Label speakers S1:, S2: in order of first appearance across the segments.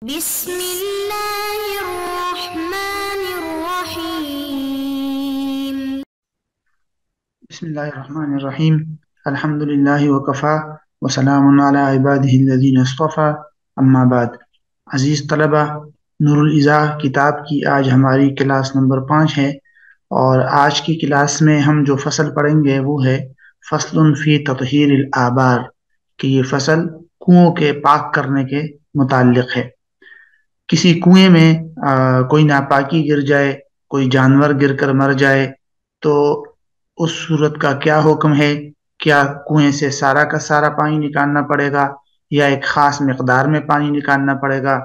S1: بسم اللہ الرحمن الرحیم
S2: بسم اللہ الرحمن الرحیم الحمد للہ وکفا وسلام علی عبادہ الذین اصطفیٰ اما بعد۔ عزیز طلبہ، نور الاضاء کتاب کی آج ہماری کلاس نمبر 5 ہے، اور آج کی کلاس میں ہم جو فصل پڑھیں گے وہ ہے فصل فی تطہیر الآبار، کہ یہ فصل کنوؤں کے پاک کرنے کے متعلق ہے۔ کسی کنویں میں کوئی ناپاکی گر جائے، کوئی جانور گر کر مر جائے تو اس صورت کا کیا حکم ہے؟ کیا کنویں سے سارا کا سارا پانی نکالنا پڑے گا یا ایک خاص مقدار میں پانی نکالنا پڑے گا؟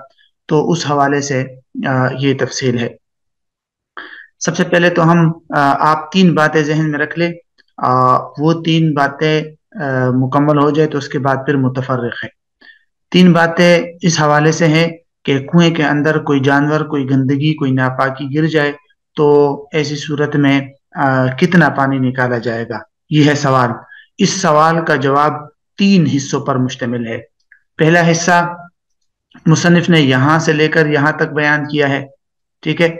S2: تو اس حوالے سے یہ تفصیل ہے۔ سب سے پہلے تو ہم آپ 3 باتیں ذہن میں رکھ لیں، وہ 3 باتیں مکمل ہو جائے تو اس کے بعد پھر متفرق ہے۔ 3 باتیں اس حوالے سے ہیں کہ کنویں کے اندر کوئی جانور، کوئی گندگی، کوئی ناپاکی گر جائے تو ایسی صورت میں کتنا پانی نکالا جائے گا؟ یہ ہے سوال۔ اس سوال کا جواب 3 حصوں پر مشتمل ہے۔ پہلا حصہ مصنف نے یہاں سے لے کر یہاں تک بیان کیا ہے، ٹھیک ہے؟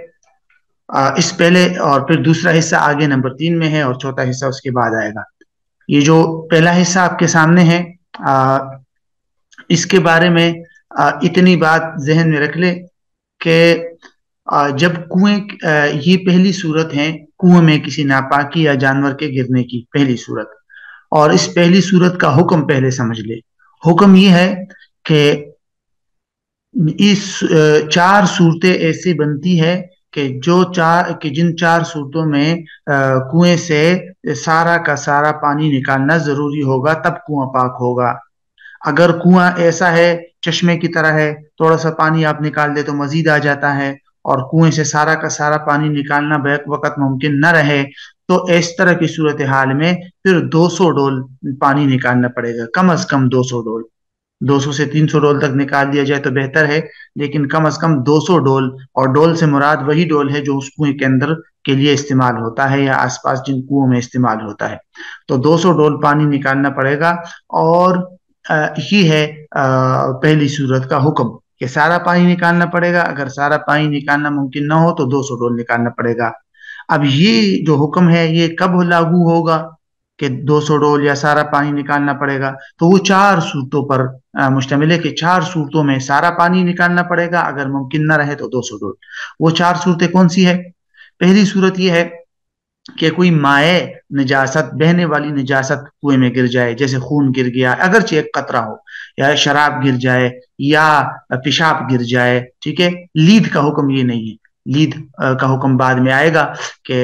S2: اس پہلے، اور پھر دوسرا حصہ آگے نمبر 3 میں ہے، اور چوتھا حصہ اس کے بعد آئے گا۔ یہ جو پہلا حصہ آپ کے سامنے ہے، اس کے بارے میں اتنی بات ذہن میں رکھ لے کہ جب کنویں، یہ پہلی صورت ہے کنویں میں کسی ناپاکی یا جانور کے گرنے کی پہلی صورت، اور اس پہلی صورت کا حکم پہلے سمجھ لے۔ حکم یہ ہے کہ اس 4 صورتیں ایسی بنتی ہے کہ جن 4 صورتوں میں کنویں سے سارا کا سارا پانی نکالنا ضروری ہوگا، تب کنواں پاک ہوگا۔ اگر کنواں ایسا ہے، چشمے کی طرح ہے، تھوڑا سا پانی آپ نکال دے تو مزید آ جاتا ہے، اور کنویں سے سارا کا سارا پانی نکالنا بیک وقت ممکن نہ رہے، تو اس طرح کی صورتحال میں پھر 200 ڈول پانی نکالنا پڑے گا، کم از کم 200 ڈول۔ 200 سے 300 ڈول تک نکال دیا جائے تو بہتر ہے، لیکن کم از کم 200 ڈول، اور ڈول سے مراد وہی ڈول ہے جو اس کنویں کے اندر کے لیے استعمال ہوتا ہے یا آس پاس جن کنووں میں استعمال ہوتا ہے، تو 200 ڈول پانی نکالنا پڑے گا۔ اور یہ ہے پہلی صورت کا حکم کہ سارا پانی نکالنا پڑے گا۔ اگر سارا پانی نکالنا ممکن نہ ہو تو 200 ڈول نکالنا پڑے گا۔ اب یہ جو حکم ہے یہ کب لاگو ہوگا کہ 200 ڈول یا سارا پانی نکالنا پڑے گا؟ تو وہ 4 صورتوں پر مشتمل ہے کہ 4 صورتوں میں سارا پانی نکالنا پڑے گا، اگر ممکن نہ رہے تو 200 ڈول۔ وہ 4 صورتیں کون سی ہے؟ پہلی صورت یہ ہے کہ کوئی مائع نجاست، بہنے والی نجاست کنویں میں گر جائے، جیسے خون گر گیا، اگرچہ ایک قطرہ ہو، یا شراب گر جائے، یا پیشاب گر جائے، ٹھیک ہے؟ لید کا حکم یہ نہیں ہے، لید کا حکم بعد میں آئے گا کہ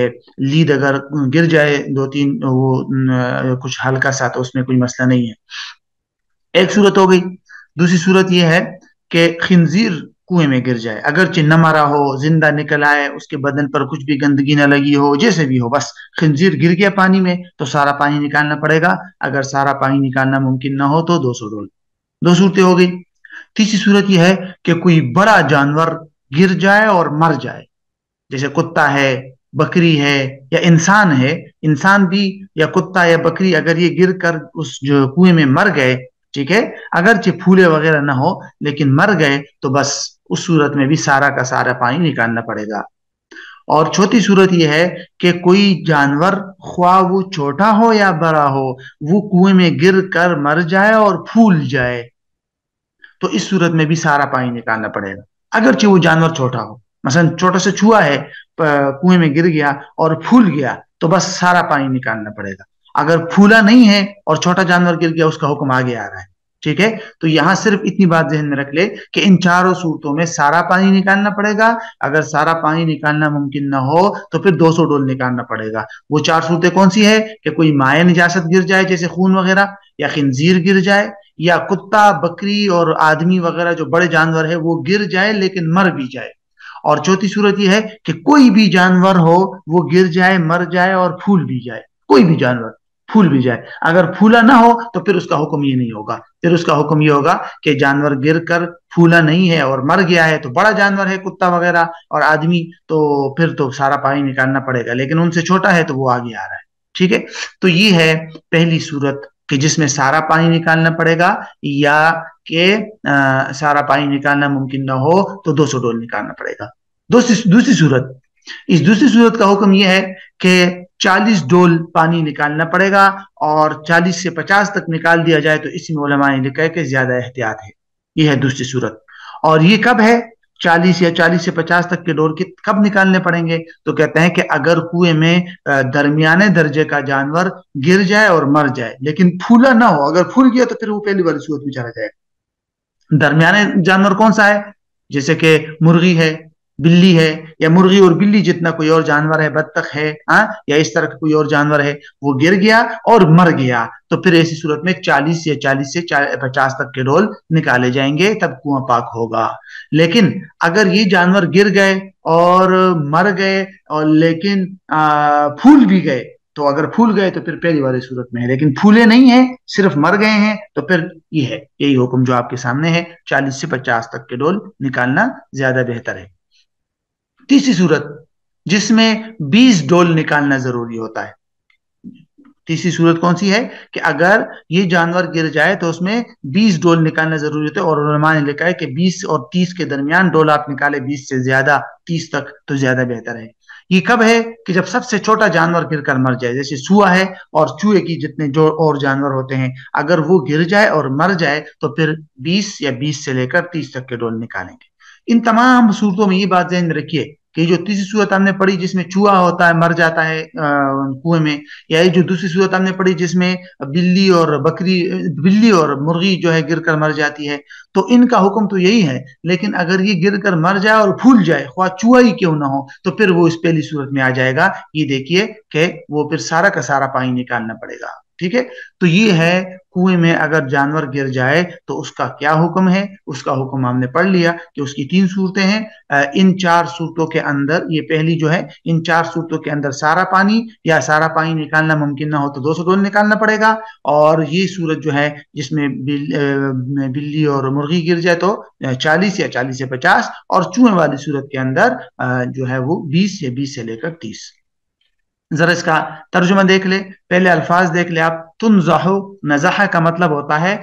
S2: لید اگر گر جائے 2-3 وہ کچھ ہلکا سا تو اس میں کوئی مسئلہ نہیں ہے۔ ایک صورت ہو گئی۔ دوسری صورت یہ ہے کہ خنزیر کنویں میں گر جائے، اگرچہ نہ مرا ہو، زندہ نکل آئے، اس کے بدن پر کچھ بھی گندگی نہ لگی ہو، جیسے بھی ہو، بس خنزیر گر گیا پانی میں تو سارا پانی نکالنا پڑے گا۔ اگر سارا پانی نکالنا ممکن نہ ہو تو 200 ڈول۔ 2 صورتیں ہو گئی۔ تیسری صورت یہ ہے کہ کوئی بڑا جانور گر جائے اور مر جائے، جیسے کتا ہے، بکری ہے، یا انسان ہے۔ انسان بھی یا کتا یا بکری اگر یہ گر کر اس جو کنویں میں مر گئے، ٹھیک ہے، اگرچہ پھولے وغیرہ نہ ہو لیکن مر گئے، تو بس اس صورت میں بھی سارا کا سارا پانی نکالنا پڑے گا۔ اور چوتھی صورت یہ ہے کہ کوئی جانور، خواہ وہ چھوٹا ہو یا بڑا ہو، وہ کنویں میں گر کر مر جائے اور پھول جائے، تو اس صورت میں بھی سارا پانی نکالنا پڑے گا، اگرچہ وہ جانور چھوٹا ہو۔ مثلا چھوٹا سا چوہا ہے، کنویں میں گر گیا اور پھول گیا تو بس سارا پانی نکالنا پڑے گا۔ اگر پھولا نہیں ہے اور چھوٹا جانور گر گیا، اس کا حکم آگے آ رہا ہے، ٹھیک ہے؟ تو یہاں صرف اتنی بات ذہن میں رکھ لے کہ ان 4 صورتوں میں سارا پانی نکالنا پڑے گا۔ اگر سارا پانی نکالنا ممکن نہ ہو تو پھر 200 ڈول نکالنا پڑے گا۔ وہ 4 صورتیں کون سی ہے؟ کہ کوئی مائع نجاست گر جائے جیسے خون وغیرہ، یا خنزیر گر جائے، یا کتا، بکری اور آدمی وغیرہ جو بڑے جانور ہے وہ گر جائے لیکن مر بھی جائے۔ اور چوتھی صورت یہ ہے کہ کوئی بھی جانور ہو، وہ گر جائے، مر جائے اور پھول بھی جائے، کوئی بھی جانور پھول بھی جائے۔ اگر پھولا نہ ہو تو پھر اس کا حکم یہ نہیں ہوگا، پھر اس کا حکم یہ ہوگا کہ جانور گر کر پھولا نہیں ہے اور مر گیا ہے، تو بڑا جانور ہے کتا وغیرہ اور آدمی، تو پھر تو سارا پانی نکالنا پڑے گا، لیکن ان سے چھوٹا ہے تو وہ آگے آ رہا ہے، ٹھیک ہے؟ تو یہ ہے پہلی صورت کہ جس میں سارا پانی نکالنا پڑے گا، یا کہ سارا پانی نکالنا ممکن نہ ہو تو 200 ڈول نکالنا پڑے گا. دوسری صورت، اس دوسری صورت کا حکم یہ ہے کہ 40 ڈول پانی نکالنا پڑے گا، اور 40 سے 50 تک نکال دیا جائے تو اس میں علماء نے لکھا ہے کہ زیادہ احتیاط ہے. یہ ہے دوسری صورت. اور یہ کب ہے 40 یا 40 سے 50 تک کے ڈول کب نکالنے پڑیں گے؟ تو کہتے ہیں کہ اگر کنویں میں درمیانے درجے کا جانور گر جائے اور مر جائے لیکن پھولا نہ ہو. اگر پھول گیا تو پھر وہ پہلی والی صورت میں چلا جائے گا. درمیانے جانور کون سا ہے؟ جیسے کہ مرغی ہے، بلی ہے، یا مرغی اور بلی جتنا کوئی اور جانور ہے، بطخ ہے، یا اس طرح کا کوئی اور جانور ہے، وہ گر گیا اور مر گیا تو پھر ایسی صورت میں 40 یا 40 سے 50 تک کے ڈول نکالے جائیں گے، تب کنواں پاک ہوگا. لیکن اگر یہ جانور گر گئے اور مر گئے اور لیکن پھول بھی گئے، تو اگر پھول گئے تو پھر پہلی والی صورت میں ہے، لیکن پھولے نہیں ہیں، صرف مر گئے ہیں، تو پھر یہ ہے یہی حکم جو آپ کے سامنے ہے، 40 سے 50 تک کے ڈول نکالنا زیادہ بہتر ہے. تیسری صورت جس میں 20 ڈول نکالنا ضروری ہوتا ہے. تیسری صورت کون سی ہے؟ کہ اگر یہ جانور گر جائے تو اس میں 20 ڈول نکالنا ضروری ہوتا ہے، اور علماء نے لکھا ہے کہ 20 اور 30 کے درمیان ڈول آپ نکالے، 20 سے زیادہ 30 تک تو زیادہ بہتر ہے. یہ کب ہے؟ کہ جب سب سے چھوٹا جانور گر کر مر جائے، جیسے سوا ہے اور چوہے کی جتنے جو اور جانور ہوتے ہیں، اگر وہ گر جائے اور مر جائے تو پھر 20 یا 20 سے لے کر 30 تک کے ڈول نکالیں گے. ان تمام صورتوں میں یہ بات ذہن میں رکھیے کہ جو تیسری صورت ہم نے پڑھی جس میں چوہا ہوتا ہے مر جاتا ہے کنویں میں، یا یہ جو دوسری صورت ہم نے پڑھی جس میں بلی اور مرغی جو ہے گر کر مر جاتی ہے، تو ان کا حکم تو یہی ہے. لیکن اگر یہ گر کر مر جائے اور پھول جائے، خواہ چوہا ہی کیوں نہ ہو، تو پھر وہ اس پہلی صورت میں آ جائے گا. یہ دیکھیے کہ وہ پھر سارا کا سارا پانی نکالنا پڑے گا. ٹھیک ہے، تو یہ ہے کنویں میں اگر جانور گر جائے تو اس کا کیا حکم ہے. اس کا حکم ہم نے پڑھ لیا کہ اس کی 3 صورتیں ہیں. ان 4 صورتوں کے اندر، یہ پہلی جو ہے، ان 4 صورتوں کے اندر سارا پانی نکالنا ممکن نہ ہو تو 200 ڈول نکالنا پڑے گا. اور یہ صورت جو ہے جس میں بلی اور مرغی گر جائے تو 40 یا 40 سے 50، اور چوہے والی صورت کے اندر جو ہے وہ 20 یا 20 سے لے کر 30. ذرا اس کا ترجمہ دیکھ لے، پہلے الفاظ دیکھ لے آپ. تنزحو، نزحہ کا مطلب ہوتا ہے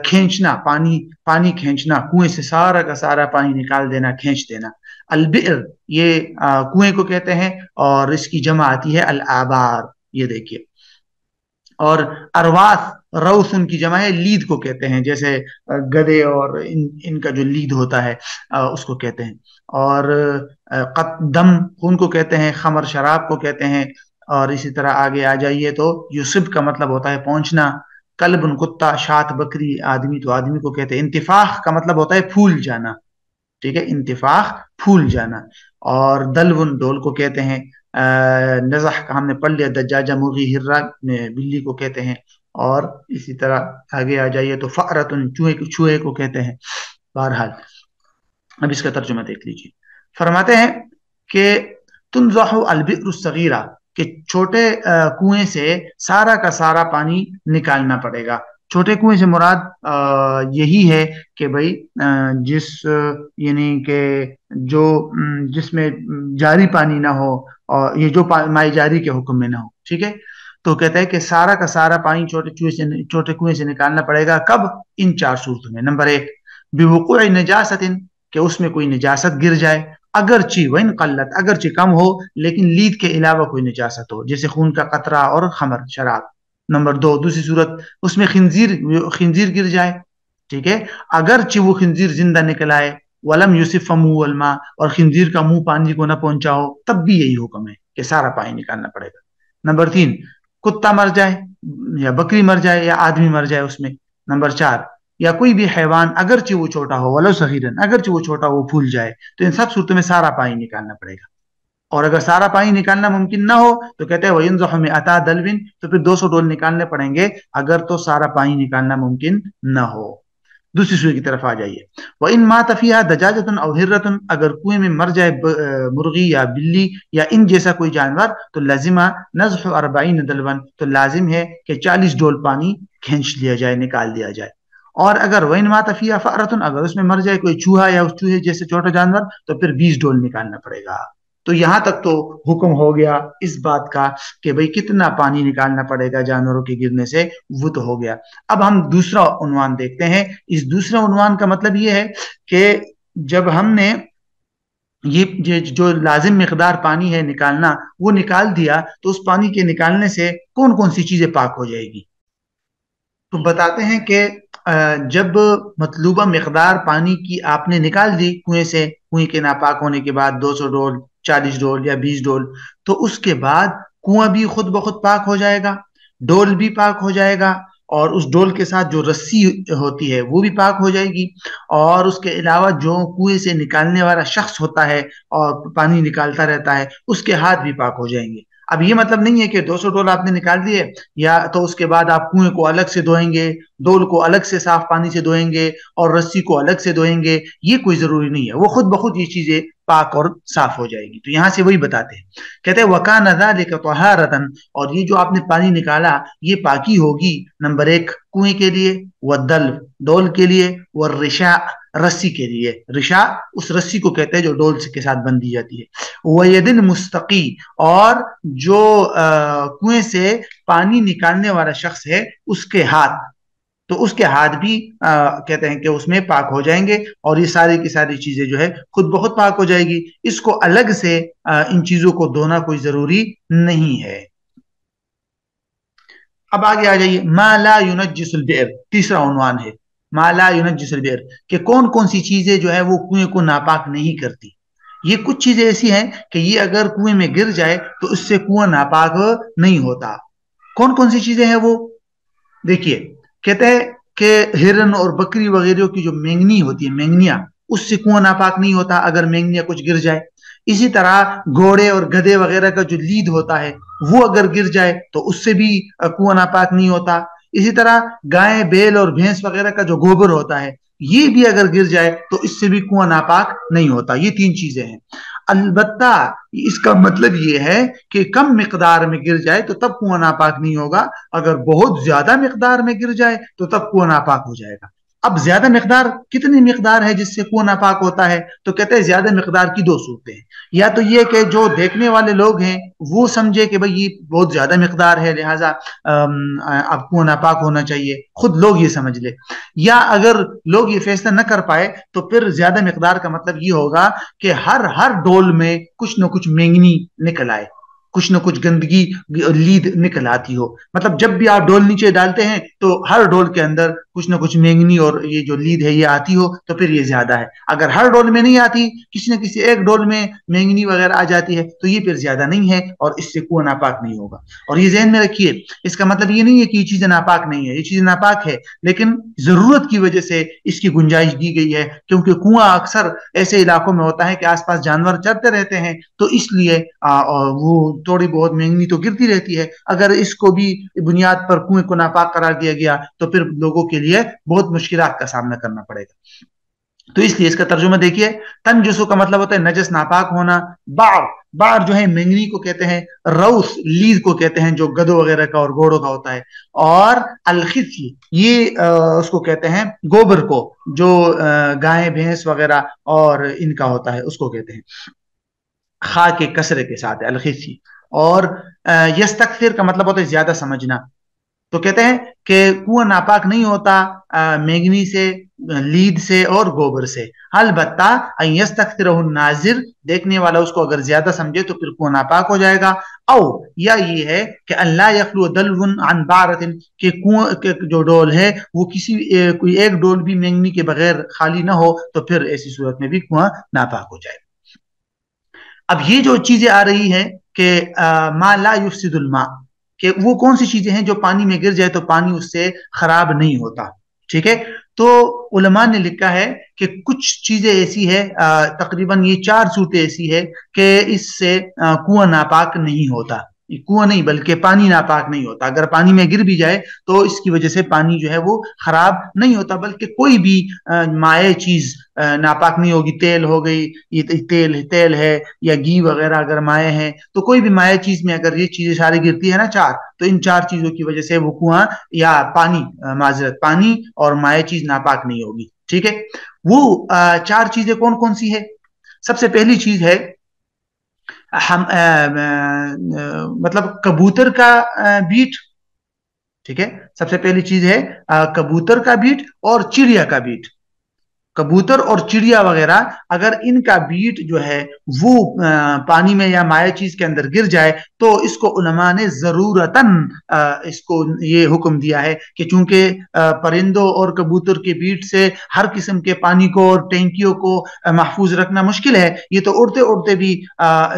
S2: کھینچنا، پانی کھینچنا، کنویں سے سارا کا سارا پانی نکال دینا، کھینچ دینا. البئر یہ کنویں کو کہتے ہیں، اور اس کی جمع آتی ہے الآبار. یہ دیکھیے. اور ارواث، روث ان کی جمع ہے، لید کو کہتے ہیں، جیسے گدے اور ان کا جو لید ہوتا ہے اس کو کہتے ہیں. اور دم خون کو کہتے ہیں، خمر شراب کو کہتے ہیں. اور اسی طرح آگے آ جائیے تو یوسف کا مطلب ہوتا ہے پہنچنا. کلب کتا، شات بکری، آدمی تو آدمی کو کہتے ہیں. انتفاخ کا مطلب ہوتا ہے پھول جانا. ٹھیک ہے، انتفاخ پھول جانا. اور دلون ڈول کو کہتے ہیں. نزح کا ہم نے پڑھ لیا، دجاجہ مرغی، ہررا بلی کو کہتے ہیں. اور اسی طرح آگے آ جائیے تو فأرتن چوہے کو کہتے ہیں. بہرحال اب اس کا ترجمہ دیکھ لیجیے. فرماتے ہیں کہ تنزح البئر الصغیرہ، کہ چھوٹے کنویں سے سارا کا سارا پانی نکالنا پڑے گا. چھوٹے کنویں سے مراد یہی ہے کہ بھائی یعنی کہ جس میں جاری پانی نہ ہو، اور یہ جو ماء جاری کے حکم میں نہ ہو. ٹھیک ہے، تو کہتا ہے کہ سارا کا سارا پانی چھوٹے کنویں سے نکالنا پڑے گا. کب؟ ان 4 صورتوں میں. نمبر 1 بوقوع نجاست، کہ اس میں کوئی نجاست گر جائے، اگرچہ وَإِن قلت، اگرچہ کم ہو لیکن لید کے علاوہ کوئی نجاست ہو، جیسے خون کا قطرہ اور خمر شراب. نمبر 2 دوسری صورت، اس میں خنزیر گر جائے. ٹھیک ہے، اگرچہ وہ خنزیر زندہ نکل آئے، ولم یوسف فمو الماء، اور خنزیر کا منہ پانی کو نہ پہنچا ہو، تب بھی یہی حکم ہے کہ سارا پانی نکالنا پڑے گا. نمبر 3 کتا مر جائے یا بکری مر جائے یا آدمی مر جائے اس میں. نمبر 4 یا کوئی بھی حیوان اگرچہ وہ چھوٹا ہو، ولو صغیرن، اگرچہ وہ چھوٹا ہو، پھول جائے، تو ان سب صورتوں میں سارا پانی نکالنا پڑے گا. اور اگر سارا پانی نکالنا ممکن نہ ہو تو کہتے ہیں وَيُنْزَحُ مِئَتَا دَلْوٍ، تو پھر 200 ڈول نکالنے پڑیں گے اگر تو سارا پانی نکالنا ممکن نہ ہو. دوسری صورت کی طرف آ جائیے. وَإِن مَاتَ فِيهَا دَجَاجَةٌ أَوْ هِرَّةٌ، اگر کنویں میں مر جائے مرغی یا بلی یا ان جیسا کوئی جانور، تو لازمہ نزح 40 دلون، تو لازم ہے کہ 40 ڈول پانی کھینچ لیا جائے، نکال دیا جائے. اور اگر وَإِن مَاتَ فِيهَا فَأْرَةٌ، اگر اس میں مر جائے کوئی چوہا یا اس چوہے جیسے چھوٹا جانور، تو پھر 20 ڈول نکالنا پڑے گا. تو یہاں تک تو حکم ہو گیا اس بات کا کہ بھئی کتنا پانی نکالنا پڑے گا جانوروں کے گرنے سے، وہ تو ہو گیا۔ اب ہم دوسرا عنوان دیکھتے ہیں۔ اس دوسرے عنوان کا مطلب یہ ہے کہ جب ہم نے یہ جو لازم مقدار پانی ہے نکالنا وہ نکال دیا، تو اس پانی کے نکالنے سے کون کون سی چیزیں پاک ہو جائے گی؟ تو بتاتے ہیں کہ جب مطلوبہ مقدار پانی کی آپ نے نکال دی کنویں سے، کنویں کے ناپاک ہونے کے بعد 200 ڈول، 40 ڈول یا 20 ڈول، تو اس کے بعد کنواں بھی خود بخود پاک ہو جائے گا، ڈول بھی پاک ہو جائے گا، اور اس ڈول کے ساتھ جو رسی ہوتی ہے وہ بھی پاک ہو جائے گی، اور اس کے علاوہ جو کنویں سے نکالنے والا شخص ہوتا ہے اور پانی نکالتا رہتا ہے اس کے ہاتھ بھی پاک ہو جائیں گے۔ اب یہ مطلب نہیں ہے کہ 200 ڈول آپ نے نکال دیے یا تو اس کے بعد آپ کنویں کو الگ سے دھوئیں گے، ڈول کو الگ سے صاف پانی سے دھوئیں گے اور رسی کو الگ سے دھوئیں گے، یہ کوئی ضروری نہیں ہے، وہ خود بخود یہ چیزیں پاک اور صاف ہو جائے گی۔ تو یہاں سے وہی بتاتے ہیں، کہتے ہیں وَكَانَ ذَلِكَ طَهَارَةً، اور یہ جو آپ نے پانی نکالا یہ پاکی ہوگی نمبر 1 کنویں کے لیے، وَالدَّلْو ڈول کے لیے، وَالرِّشَاء رسی کے لیے، رشا اس رسی کو کہتے ہیں جو ڈول کے ساتھ بندھی جاتی ہے، وَيَدِ الْمُسْتَقِي، اور جو کنویں سے پانی نکالنے والا شخص ہے اس کے ہاتھ، تو اس کے ہاتھ بھی کہتے ہیں کہ اس میں پاک ہو جائیں گے، اور یہ ساری کی ساری چیزیں جو ہے خود بخود پاک ہو جائے گی، اس کو الگ سے ان چیزوں کو دھونا کوئی ضروری نہیں ہے۔ اب آگے آ جائیے، ما لا ينجس البئر، تیسرا عنوان ہے ما لا ينجس البئر، کہ کون کون سی چیزیں جو ہے وہ کنویں کو ناپاک نہیں کرتی۔ یہ کچھ چیزیں ایسی ہیں کہ یہ اگر کنویں میں گر جائے تو اس سے کنواں ناپاک نہیں ہوتا۔ کون کون سی چیزیں ہیں وہ دیکھیے، کہتے ہیں کہ ہرن اور بکری وغیرہ کی جو مینگنی ہوتی ہے، مینگنیا، اس سے کنواں ناپاک نہیں ہوتا اگر مینگنیا کچھ گر جائے۔ اسی طرح گھوڑے اور گدھے وغیرہ کا جو لید ہوتا ہے وہ اگر گر جائے تو اس سے بھی کنواں ناپاک نہیں ہوتا۔ اسی طرح گائے، بیل اور بھینس وغیرہ کا جو گوبر ہوتا ہے یہ بھی اگر گر جائے تو اس سے بھی کنواں ناپاک نہیں ہوتا۔ یہ 3 چیزیں ہیں۔ البتہ اس کا مطلب یہ ہے کہ کم مقدار میں گر جائے تو تب کنواں ناپاک نہیں ہوگا، اگر بہت زیادہ مقدار میں گر جائے تو تب کنواں ناپاک ہو جائے گا۔ اب زیادہ مقدار کتنی مقدار ہے جس سے کنواں ناپاک ہوتا ہے؟ تو کہتے ہیں زیادہ مقدار کی 2 صورتیں ہیں، یا تو یہ کہ جو دیکھنے والے لوگ ہیں وہ سمجھے کہ بھئی یہ بہت زیادہ مقدار ہے لہٰذا اب کنواں ناپاک ہونا چاہیے، خود لوگ یہ سمجھ لے، یا اگر لوگ یہ فیصلہ نہ کر پائے تو پھر زیادہ مقدار کا مطلب یہ ہوگا کہ ہر ڈول میں کچھ نہ کچھ مینگنی نکل آئے، کچھ نہ کچھ گندگی لید نکل آتی ہو، مطلب جب بھی آپ ڈول نیچے ڈالتے ہیں تو ہر ڈول کے اندر کچھ نہ کچھ مینگنی اور یہ جو لید ہے یہ آتی ہو تو پھر یہ زیادہ ہے۔ اگر ہر ڈول میں نہیں آتی، کسی نہ کسی ایک ڈول میں مینگنی وغیرہ آ جاتی ہے تو یہ پھر زیادہ نہیں ہے اور اس سے کنواں ناپاک نہیں ہوگا۔ اور یہ ذہن میں رکھیے، اس کا مطلب یہ نہیں ہے کہ یہ چیزیں ناپاک نہیں ہے، یہ چیزیں ناپاک ہے لیکن ضرورت کی وجہ سے اس کی گنجائش دی گئی ہے، کیونکہ کنواں اکثر ایسے علاقوں میں ہوتا ہے کہ آس پاس جانور چرتے رہتے ہیں تو اس لیے وہ تھوڑی بہت مینگنی تو گرتی رہتی ہے، اگر اس کو بھی بنیاد پر کنویں کو ناپاک قرار دیا گیا تو پھر لوگوں کے لیے بہت مشکلات کا سامنا کرنا پڑے گا۔ تو اس لیے اس کا ترجمہ دیکھیے، تنجسو کا مطلب ہوتا ہے نجس، ناپاک ہونا، بار جو ہے مینگنی کو کہتے ہیں، روث لید کو کہتے ہیں جو گدھوں وغیرہ کا اور گھوڑوں کا ہوتا ہے، اور الخفی یہ اس کو کہتے ہیں گوبر کو جو گائے بھینس وغیرہ اور ان کا ہوتا ہے اس کو کہتے ہیں، خا کے کسرے کے ساتھ ہے الخفی۔ اور یستکثر کا مطلب ہوتا ہے زیادہ سمجھنا، تو کہتے ہیں کہ کنواں ناپاک نہیں ہوتا مینگنی سے، لید سے اور گوبر سے، البتہ ان یستکثرہ الناظر، دیکھنے والا اس کو اگر زیادہ سمجھے تو پھر کنواں ناپاک ہو جائے گا، او یا یہ ہے کہ اللہ یخلو دلو عن بارۃ، کہ کنواں کے جو ڈول ہے وہ کسی کوئی ایک ڈول بھی مینگنی کے بغیر خالی نہ ہو تو پھر ایسی صورت میں بھی کنواں ناپاک ہو جائے گا۔ اب یہ جو چیزیں آ رہی ہیں کہ ما لا یفسد الماء، کہ وہ کون سی چیزیں ہیں جو پانی میں گر جائے تو پانی اس سے خراب نہیں ہوتا، ٹھیک ہے؟ تو علماء نے لکھا ہے کہ کچھ چیزیں ایسی ہے، تقریباً یہ 4 صورتیں ایسی ہے کہ اس سے کنواں ناپاک نہیں ہوتا، کنواں نہیں بلکہ پانی ناپاک نہیں ہوتا، اگر پانی میں گر بھی جائے تو اس کی وجہ سے پانی جو ہے وہ خراب نہیں ہوتا، بلکہ کوئی بھی مائع چیز ناپاک نہیں ہوگی، تیل ہو گئی، یہ تیل ہے یا گھی وغیرہ اگر مائع ہے تو کوئی بھی مائع چیز میں اگر یہ چیزیں ساری گرتی ہے نا 4، تو ان 4 چیزوں کی وجہ سے وہ کنواں یا پانی، معذرت پانی اور مائع چیز ناپاک نہیں ہوگی، ٹھیک ہے؟ وہ 4 چیزیں کون کون سی ہے؟ سب سے پہلی چیز ہے مطلب کبوتر کا بیٹ، ٹھیک ہے، سب سے پہلی چیز ہے کبوتر کا بیٹ اور چڑیا کا بیٹ. کبوتر اور چڑیا وغیرہ اگر ان کا بیٹ جو ہے وہ پانی میں یا مائع چیز کے اندر گر جائے تو اس کو علماء نے ضرورتاً اس کو یہ حکم دیا ہے کہ چونکہ پرندوں اور کبوتر کے بیٹ سے ہر قسم کے پانی کو اور ٹینکیوں کو محفوظ رکھنا مشکل ہے. یہ تو اڑتے اڑتے بھی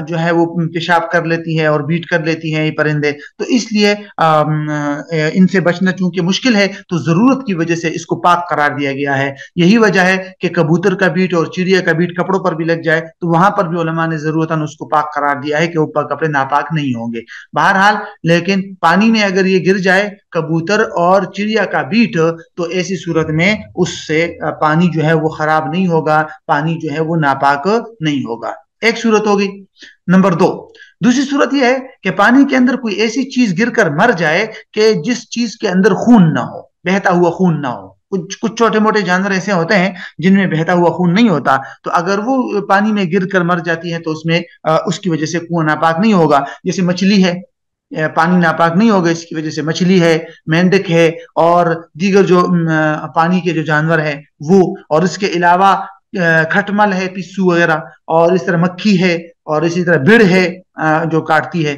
S2: جو ہے وہ پیشاب کر لیتی ہے اور بیٹ کر لیتی ہیں یہ پرندے، تو اس لیے ان سے بچنا چونکہ مشکل ہے تو ضرورت کی وجہ سے اس کو پاک قرار دیا گیا ہے. یہی وجہ ہے کہ کبوتر کا بیٹ اور چڑیا کا بیٹ کپڑوں پر بھی لگ جائے تو وہاں پر بھی علماء نے ضرورتاً اس کو پاک قرار دیا ہے کہ وہ کپڑے ناپاک نہیں ہوں گے. بہرحال لیکن پانی میں اگر یہ گر جائے کبوتر اور چڑیا کا بیٹ تو ایسی صورت میں اس سے پانی جو ہے وہ خراب نہیں ہوگا، پانی جو ہے وہ ناپاک نہیں ہوگا. ایک صورت ہوگی. نمبر 2، دوسری صورت یہ ہے کہ پانی کے اندر کوئی ایسی چیز گر کر مر جائے کہ جس چیز کے اندر خون نہ ہو، بہتا ہوا خون نہ ہو. کچھ چھوٹے موٹے جانور ایسے ہوتے ہیں جن میں بہتا ہوا خون نہیں ہوتا، تو اگر وہ پانی میں گر کر مر جاتی ہے تو اس میں اس کی وجہ سے کنواں ناپاک نہیں ہوگا. جیسے مچھلی ہے، پانی ناپاک نہیں ہوگا اس کی وجہ سے. مچھلی ہے، مینڈک ہے اور دیگر جو پانی کے جو جانور ہیں وہ، اور اس کے علاوہ کھٹمل ہے، پسو وغیرہ، اور اس طرح مکھی ہے، اور اسی طرح بھیڑ ہے جو کاٹتی ہے،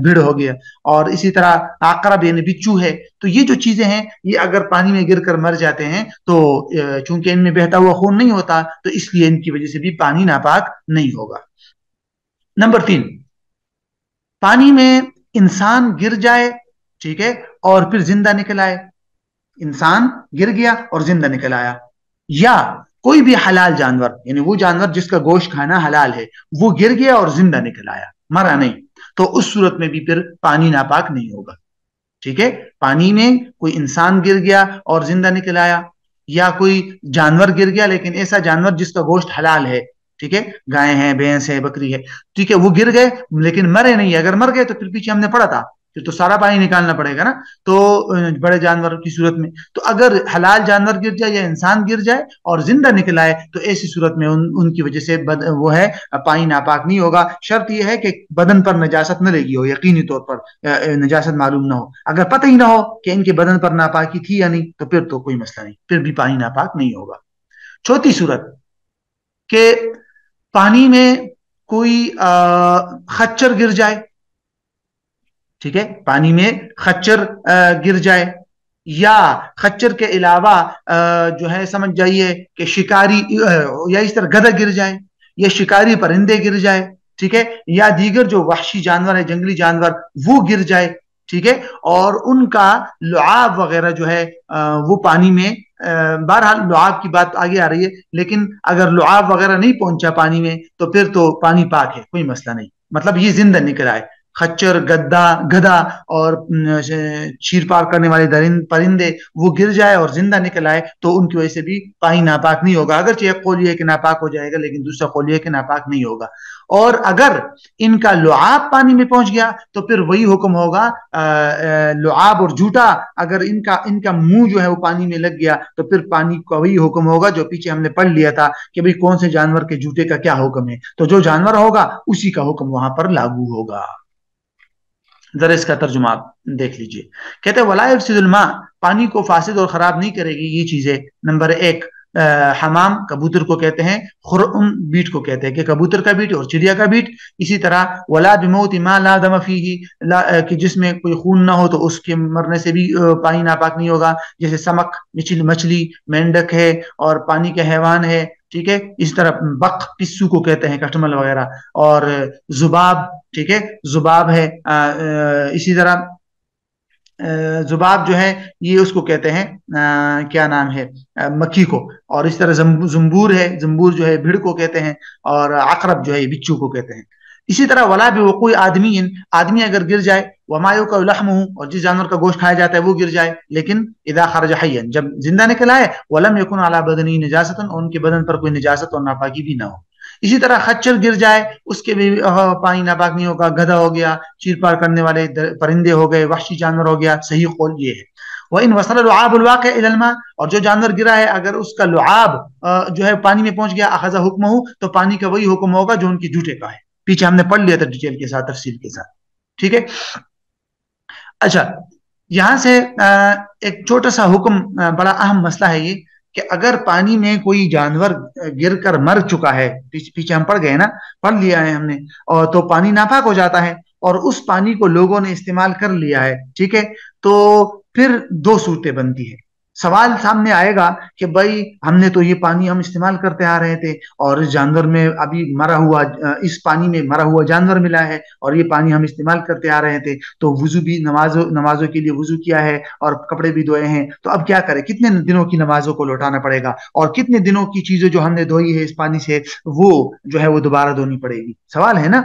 S2: بھیڑ ہو گیا، اور اسی طرح عقرب یعنی بچو ہے. تو یہ جو چیزیں ہیں یہ اگر پانی میں گر کر مر جاتے ہیں تو چونکہ ان میں بہتا ہوا خون نہیں ہوتا تو اس لیے ان کی وجہ سے بھی پانی ناپاک نہیں ہوگا. نمبر 3، پانی میں انسان گر جائے، ٹھیک ہے، اور پھر زندہ نکل آئے. انسان گر گیا اور زندہ نکل آیا، یا کوئی بھی حلال جانور یعنی وہ جانور جس کا گوشت کھانا حلال ہے وہ گر گیا اور زندہ نکل آیا، مرا نہیں، تو اس صورت میں بھی پھر پانی ناپاک نہیں ہوگا. ٹھیک ہے، پانی میں کوئی انسان گر گیا اور زندہ نکل آیا، یا کوئی جانور گر گیا لیکن ایسا جانور جس کا گوشت حلال ہے، ٹھیک ہے، گائے ہیں، بھینس ہے، بکری ہے، ٹھیک ہے، وہ گر گئے لیکن مرے نہیں. اگر مر گئے تو پھر پیچھے ہم نے پڑھا تھا پھر تو سارا پانی نکالنا پڑے گا نا، تو بڑے جانور کی صورت میں. تو اگر حلال جانور گر جائے یا انسان گر جائے اور زندہ نکل آئے تو ایسی صورت میں ان کی وجہ سے وہ ہے پانی ناپاک نہیں ہوگا. شرط یہ ہے کہ بدن پر نجاست نہ لگی ہو، یقینی طور پر نجاست معلوم نہ ہو. اگر پتہ ہی نہ ہو کہ ان کے بدن پر ناپاکی تھی یا نہیں تو پھر تو کوئی مسئلہ نہیں، پھر بھی پانی ناپاک نہیں ہوگا. چوتھی صورت کہ پانی میں کوئی خچر گر جائے، ٹھیک ہے، پانی میں خچر گر جائے، یا خچر کے علاوہ جو ہے سمجھ جائیے کہ شکاری یا اس طرح گدھا گر جائے، یا شکاری پرندے گر جائے، ٹھیک ہے، یا دیگر جو وحشی جانور ہے، جنگلی جانور وہ گر جائے، ٹھیک ہے، اور ان کا لعاب وغیرہ جو ہے وہ پانی میں، بہرحال لعاب کی بات آگے آ رہی ہے، لیکن اگر لعاب وغیرہ نہیں پہنچا پانی میں تو پھر تو پانی پاک ہے، کوئی مسئلہ نہیں. مطلب یہ زندہ نکل آئے، خچر، گدھا اور چیر پار کرنے والے پرندے وہ گر جائے اور زندہ نکل آئے تو ان کی وجہ سے بھی پانی ناپاک نہیں ہوگا. اگرچہ ایک قول یہ ہے کہ ناپاک ہو جائے گا لیکن دوسرا قول یہ ہے کہ ناپاک نہیں ہوگا. اور اگر ان کا لعاب پانی میں پہنچ گیا تو پھر وہی حکم ہوگا، لعاب اور جھوٹا اگر ان کا منہ جو ہے وہ پانی میں لگ گیا تو پھر پانی کا وہی حکم ہوگا جو پیچھے ہم نے پڑھ لیا تھا کہ بھئی کون سے جانور کے جھوٹے کا کیا حکم ہے. تو جو جانور ہوگا اسی کا حکم وہاں پر لاگو ہوگا. ذرا اس کا ترجمہ آپ دیکھ لیجئے. کہتے ہیں وَلَا يَفْسِدُ الْمَاءَ، پانی کو فاسد اور خراب نہیں کرے گی یہ چیزیں. نمبر 1، حمام کبوتر کو کہتے ہیں، خرم بیٹ کو کہتے ہیں کہ کبوتر کا بیٹ اور چڑیا کا بیٹ. اسی طرح وَلَا بِمَوْتِ مَا لَا دَمَ فِيهِ، کہ جس میں کوئی خون نہ ہو تو اس کے مرنے سے بھی پانی ناپاک نہیں ہوگا. جیسے سمک، مچھلی، مینڈک ہے اور پانی کے حیوان ہے، ٹھیک ہے. اس طرح بق، پسو کو کہتے ہیں، کٹمل وغیرہ، اور ذباب، ٹھیک ہے، ذباب ہے. اسی طرح ذباب جو ہے یہ اس کو کہتے ہیں کیا نام ہے، مکھی کو. اور اس طرح زنبور ہے، زنبور جو ہے بھیڑ کو کہتے ہیں، اور عقرب جو ہے بچو کو کہتے ہیں. اسی طرح ولا بوقوع آدمی اگر گر جائے، وما یؤکل لحمہ، اور جس جانور کا گوشت کھایا جاتا ہے وہ گر جائے، لیکن اذا خرج حیا، جب زندہ نکل آئے، ولم یکن علی بدنہ نجاست، ان کے بدن پر کوئی نجاست اور ناپاکی بھی نہ ہو. اسی طرح خچر گر جائے اس کے بھی پانی ناپاک نہیں ہوگا. گدھا ہو گیا، چیر پار کرنے والے پرندے ہو گئے، وحشی جانور ہو گیا. صحیح قول یہ ہے. وَإِنْ وَصَلَ اللُّعَابُ الْوَاقِعُ إِلَى الْمَاءِ، اور جو جانور گرا ہے اگر اس کا لعاب جو ہے پانی میں پہنچ گیا، اخذ حکمہ، تو پانی کا وہی حکم ہوگا جو ان کے جھوٹے کا ہے. پیچھے ہم نے پڑھ لیا تھا ڈیٹیل کے ساتھ، تفصیل کے ساتھ، ٹھیک ہے. اچھا، یہاں سے ایک چھوٹا سا حکم، بڑا اہم مسئلہ ہے یہ کہ اگر پانی میں کوئی جانور گر کر مر چکا ہے، پیچھے ہم پڑھ گئے نا، پڑھ لیا ہے ہم نے، اور تو پانی ناپاک ہو جاتا ہے، اور اس پانی کو لوگوں نے استعمال کر لیا ہے، ٹھیک ہے، تو پھر دو صورتیں بنتی ہیں. سوال سامنے آئے گا کہ بھائی ہم نے تو یہ پانی ہم استعمال کرتے آ رہے تھے، اور اس جانور میں ابھی مرا ہوا، اس پانی میں مرا ہوا جانور ملا ہے، اور یہ پانی ہم استعمال کرتے آ رہے تھے، تو وضو بھی نمازوں کے لیے وضو کیا ہے اور کپڑے بھی دھوئے ہیں، تو اب کیا کریں؟ کتنے دنوں کی نمازوں کو لوٹانا پڑے گا، اور کتنے دنوں کی چیزیں جو ہم نے دھوئی ہے اس پانی سے وہ جو ہے وہ دوبارہ دھونی پڑے گی؟ سوال ہے نا.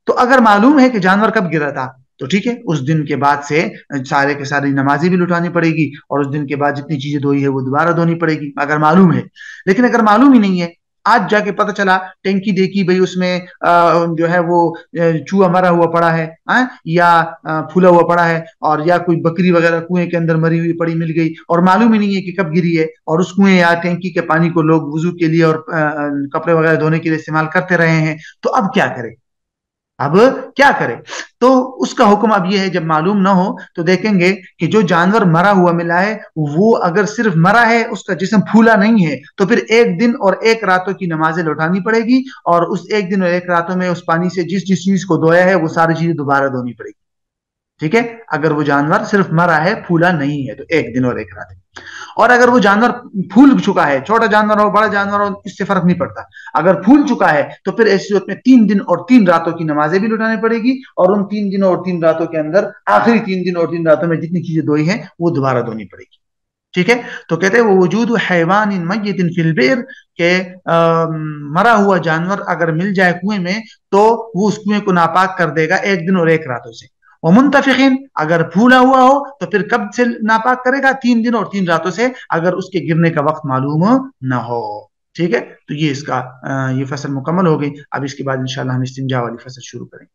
S2: تو اگر معلوم ہے کہ جانور کب گرا تھا تو ٹھیک ہے، اس دن کے بعد سے سارے کے ساری نمازیں بھی لٹانی پڑے گی، اور اس دن کے بعد جتنی چیزیں دھوئی ہے وہ دوبارہ دھونی پڑے گی، اگر معلوم ہے. لیکن اگر معلوم ہی نہیں ہے، آج جا کے پتہ چلا، ٹینکی دیکھی بھئی اس میں جو ہے وہ چوہا مرا ہوا پڑا ہے، یا پھولا ہوا پڑا ہے، اور یا کوئی بکری وغیرہ کنویں کے اندر مری ہوئی پڑی مل گئی، اور معلوم ہی نہیں ہے کہ کب گری ہے، اور اس کنویں یا ٹینکی کے پانی کو لوگ وضو کے لیے اور کپڑے وغیرہ دھونے کے لیے استعمال کرتے رہے ہیں، تو اب کیا کرے؟ اب کیا کرے؟ تو اس کا حکم اب یہ ہے، جب معلوم نہ ہو تو دیکھیں گے کہ جو جانور مرا ہوا ملا ہے وہ اگر صرف مرا ہے، اس کا جسم پھولا نہیں ہے، تو پھر 1 دن اور 1 راتوں کی نمازیں لوٹانی پڑے گی، اور اس 1 دن اور 1 راتوں میں اس پانی سے جس چیز کو دھویا ہے وہ ساری چیزیں دوبارہ دھونی پڑے گی، ٹھیک ہے، اگر وہ جانور صرف مرا ہے، پھولا نہیں ہے، تو 1 دن اور 1 رات. اور اگر وہ جانور پھول چکا ہے، چھوٹا جانور ہو بڑا جانور ہو اس سے فرق نہیں پڑتا، اگر پھول چکا ہے تو پھر ایسی صورت میں 3 دن اور 3 راتوں کی نمازیں بھی لٹانی پڑے گی، اور ان 3 دنوں اور 3 راتوں کے اندر آخری 3 دن اور 3 راتوں میں جتنی چیزیں دھوئی ہیں وہ دوبارہ دھونی پڑے گی، ٹھیک ہے. تو کہتے ہیں وہ وجود حیوان میت فی البئر، کہ مرا ہوا جانور اگر مل جائے کنویں میں تو وہ اس کنویں کو ناپاک کر دے گا 1 دن اور 1 راتوں سے. ومنتفقین، اگر پھولا ہوا ہو تو پھر کب سے ناپاک کرے گا؟ 3 دن اور 3 راتوں سے، اگر اس کے گرنے کا وقت معلوم نہ ہو، ٹھیک ہے. تو یہ اس کا یہ فصل مکمل ہو گئی. اب اس کے بعد انشاءاللہ ہم استنجا والی فصل شروع کریں گے.